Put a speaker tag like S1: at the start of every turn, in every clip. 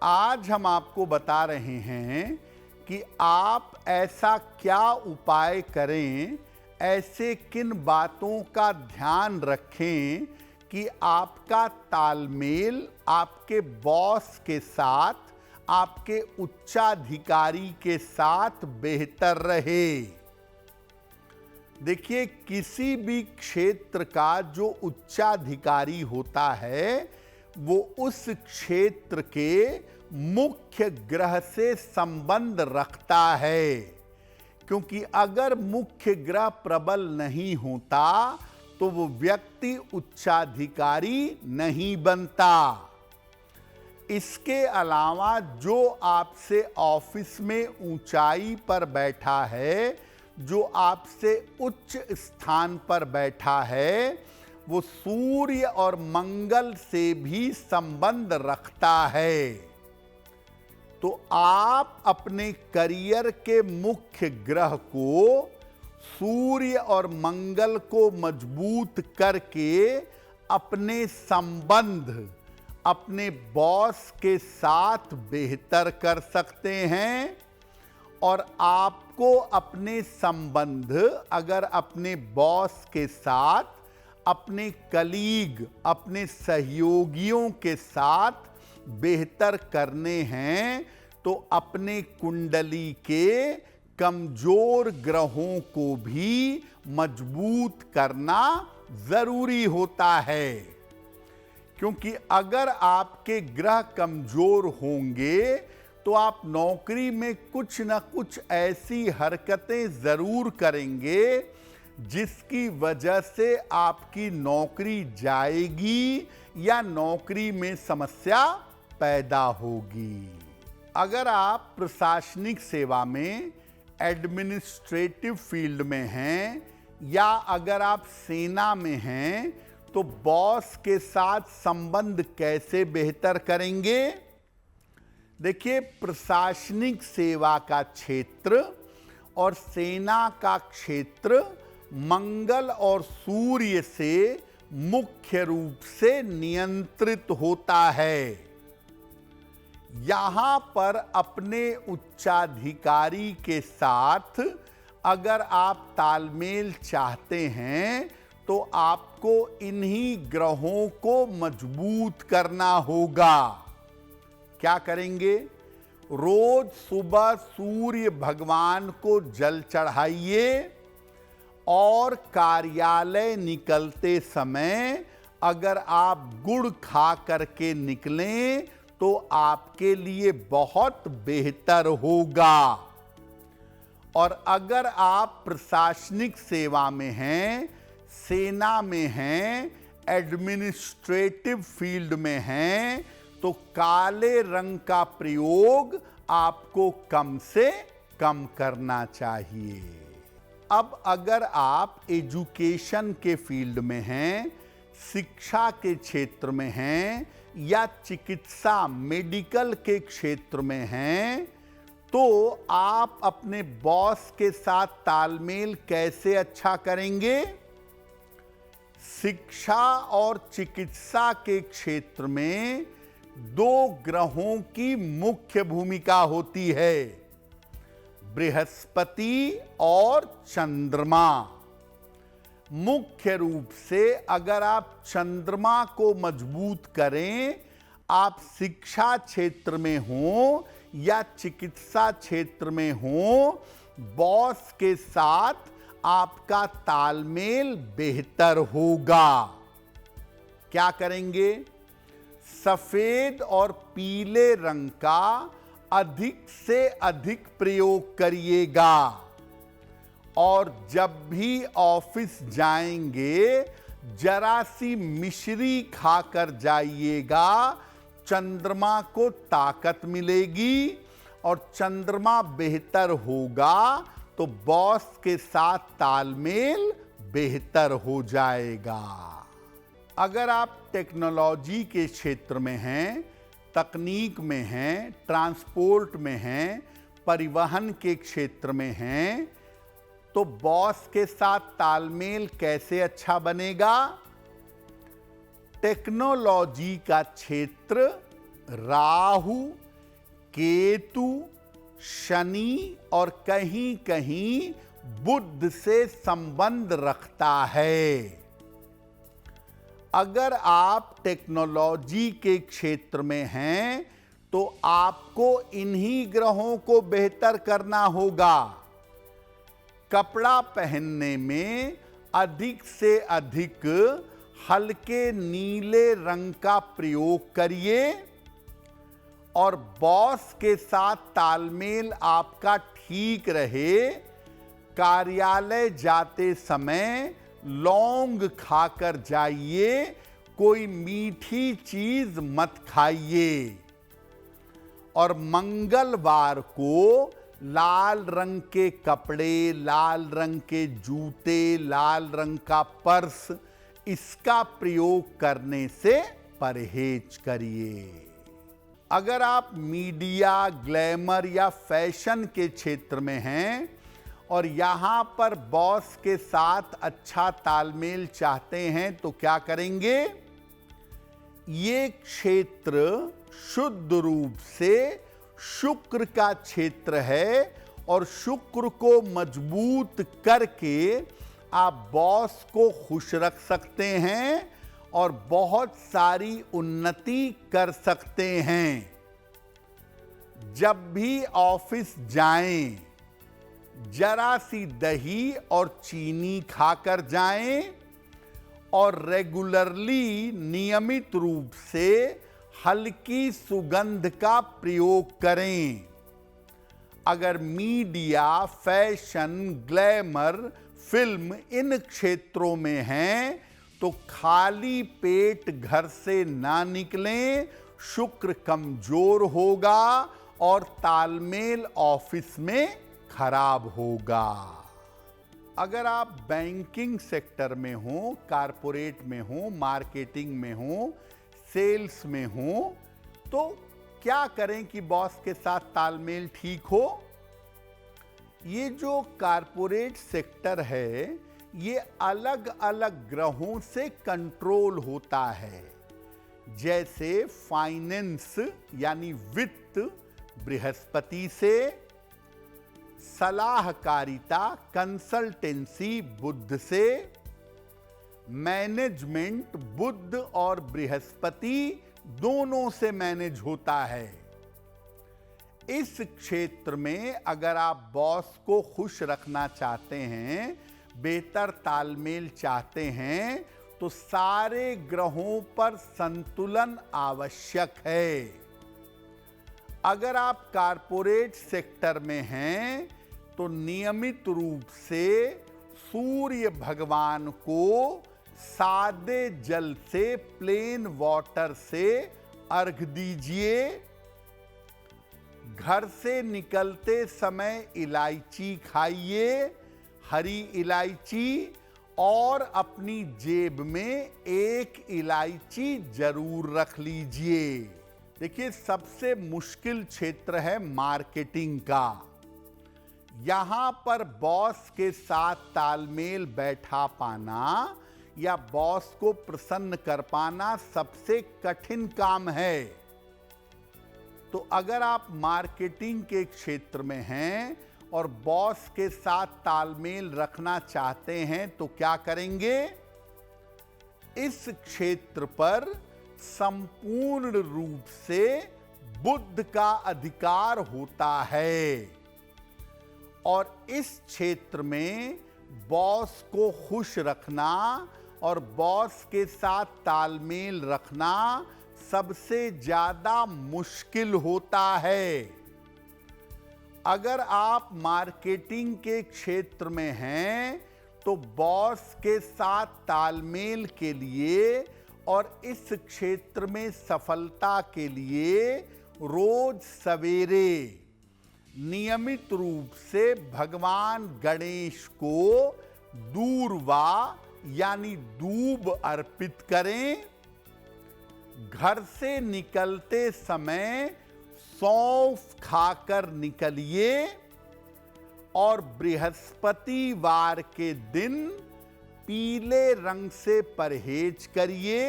S1: आज हम आपको बता रहे हैं कि आप ऐसा क्या उपाय करें, ऐसे किन बातों का ध्यान रखें कि आपका तालमेल आपके बॉस के साथ, आपके उच्चाधिकारी के साथ बेहतर रहे। देखिए, किसी भी क्षेत्र का जो उच्चाधिकारी होता है वो उस क्षेत्र के मुख्य ग्रह से संबंध रखता है, क्योंकि अगर मुख्य ग्रह प्रबल नहीं होता तो वो व्यक्ति उच्चाधिकारी नहीं बनता। इसके अलावा जो आपसे ऑफिस में ऊंचाई पर बैठा है, जो आपसे उच्च स्थान पर बैठा है, वो सूर्य और मंगल से भी संबंध रखता है। तो आप अपने करियर के मुख्य ग्रह को, सूर्य और मंगल को मजबूत करके अपने संबंध अपने बॉस के साथ बेहतर कर सकते हैं। और आपको अपने संबंध अगर अपने बॉस के साथ, अपने कलीग, अपने सहयोगियों के साथ बेहतर करने हैं तो अपने कुंडली के कमजोर ग्रहों को भी मजबूत करना जरूरी होता है। क्योंकि अगर आपके ग्रह कमजोर होंगे तो आप नौकरी में कुछ न कुछ ऐसी हरकतें जरूर करेंगे जिसकी वजह से आपकी नौकरी जाएगी या नौकरी में समस्या पैदा होगी। अगर आप प्रशासनिक सेवा में, एडमिनिस्ट्रेटिव फील्ड में हैं या अगर आप सेना में हैं तो बॉस के साथ संबंध कैसे बेहतर करेंगे? देखिए, प्रशासनिक सेवा का क्षेत्र और सेना का क्षेत्र मंगल और सूर्य से मुख्य रूप से नियंत्रित होता है। यहां पर अपने उच्चाधिकारी के साथ अगर आप तालमेल चाहते हैं तो आपको इन्हीं ग्रहों को मजबूत करना होगा। क्या करेंगे? रोज सुबह सूर्य भगवान को जल चढ़ाइए और कार्यालय निकलते समय अगर आप गुड़ खा करके निकलें तो आपके लिए बहुत बेहतर होगा। और अगर आप प्रशासनिक सेवा में हैं, सेना में हैं, एडमिनिस्ट्रेटिव फील्ड में हैं, तो काले रंग का प्रयोग आपको कम से कम करना चाहिए। अब अगर आप एजुकेशन के फील्ड में हैं, शिक्षा के क्षेत्र में हैं या चिकित्सा, मेडिकल के क्षेत्र में हैं, तो आप अपने बॉस के साथ तालमेल कैसे अच्छा करेंगे? शिक्षा और चिकित्सा के क्षेत्र में दो ग्रहों की मुख्य भूमिका होती है, बृहस्पति और चंद्रमा। मुख्य रूप से अगर आप चंद्रमा को मजबूत करें, आप शिक्षा क्षेत्र में हो या चिकित्सा क्षेत्र में हो, बॉस के साथ आपका तालमेल बेहतर होगा। क्या करेंगे? सफेद और पीले रंग का अधिक से अधिक प्रयोग करिएगा। और जब भी ऑफिस जाएंगे जरा सी मिश्री खाकर जाइएगा, चंद्रमा को ताकत मिलेगी और चंद्रमा बेहतर होगा तो बॉस के साथ तालमेल बेहतर हो जाएगा। अगर आप टेक्नोलॉजी के क्षेत्र में हैं, तकनीक में हैं, ट्रांसपोर्ट में हैं, परिवहन के क्षेत्र में हैं, तो बॉस के साथ तालमेल कैसे अच्छा बनेगा? टेक्नोलॉजी का क्षेत्र राहु केतु, शनि और कहीं कहीं बुध से संबंध रखता है। अगर आप टेक्नोलॉजी के क्षेत्र में हैं तो आपको इन्हीं ग्रहों को बेहतर करना होगा। कपड़ा पहनने में अधिक से अधिक हल्के नीले रंग का प्रयोग करिए और बॉस के साथ तालमेल आपका ठीक रहे। कार्यालय जाते समय लौंग खाकर जाइए, कोई मीठी चीज मत खाइए। और मंगलवार को लाल रंग के कपड़े, लाल रंग के जूते, लाल रंग का पर्स, इसका प्रयोग करने से परहेज करिए। अगर आप मीडिया, ग्लैमर या फैशन के क्षेत्र में हैं और यहां पर बॉस के साथ अच्छा तालमेल चाहते हैं तो क्या करेंगे? ये क्षेत्र शुद्ध रूप से शुक्र का क्षेत्र है और शुक्र को मजबूत करके आप बॉस को खुश रख सकते हैं और बहुत सारी उन्नति कर सकते हैं। जब भी ऑफिस जाएं, जरा सी दही और चीनी खाकर जाएं और रेगुलरली, नियमित रूप से हल्की सुगंध का प्रयोग करें। अगर media, fashion, glamour, film in क्षेत्रों में हैं तो खाली पेट घर से ना निकलें, शुक्र कमजोर होगा और तालमेल ऑफिस में खराब होगा। अगर आप बैंकिंग सेक्टर में हो, कारपोरेट में हो, मार्केटिंग में हो, सेल्स में हो, तो क्या करें कि बॉस के साथ तालमेल ठीक हो? ये जो कारपोरेट सेक्टर है, ये अलग अलग ग्रहों से कंट्रोल होता है। जैसे फाइनेंस यानी वित्त बृहस्पति से, सलाहकारिता, कंसल्टेंसी बुध से, मैनेजमेंट बुध और बृहस्पति दोनों से मैनेज होता है। इस क्षेत्र में अगर आप बॉस को खुश रखना चाहते हैं, बेहतर तालमेल चाहते हैं, तो सारे ग्रहों पर संतुलन आवश्यक है। अगर आप कारपोरेट सेक्टर में हैं तो नियमित रूप से सूर्य भगवान को सादे जल से, प्लेन वाटर से अर्घ दीजिए। घर से निकलते समय इलायची खाइए, हरी इलायची, और अपनी जेब में एक इलायची जरूर रख लीजिए। देखिए, सबसे मुश्किल क्षेत्र है मार्केटिंग का। यहां पर बॉस के साथ तालमेल बैठा पाना या बॉस को प्रसन्न कर पाना सबसे कठिन काम है। तो अगर आप मार्केटिंग के क्षेत्र में हैं और बॉस के साथ तालमेल रखना चाहते हैं तो क्या करेंगे? इस क्षेत्र पर संपूर्ण रूप से बुध का अधिकार होता है और इस क्षेत्र में बॉस को खुश रखना और बॉस के साथ तालमेल रखना सबसे ज्यादा मुश्किल होता है। अगर आप मार्केटिंग के क्षेत्र में हैं तो बॉस के साथ तालमेल के लिए और इस क्षेत्र में सफलता के लिए रोज सवेरे नियमित रूप से भगवान गणेश को दूर्वा यानी दूब अर्पित करें। घर से निकलते समय सौंफ खाकर निकलिए और बृहस्पतिवार के दिन पीले रंग से परहेज करिए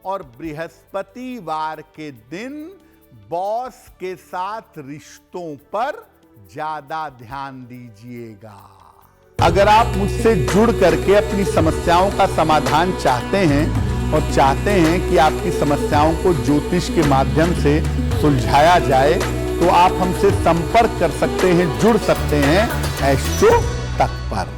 S1: और बृहस्पतिवार के दिन बॉस के साथ रिश्तों पर ज्यादा ध्यान दीजिएगा। अगर आप मुझसे जुड़ करके अपनी समस्याओं का समाधान चाहते हैं और चाहते हैं कि आपकी समस्याओं को ज्योतिष के माध्यम से सुलझाया जाए, तो आप हमसे संपर्क कर सकते हैं, जुड़ सकते हैं एस्ट्रो तक पर।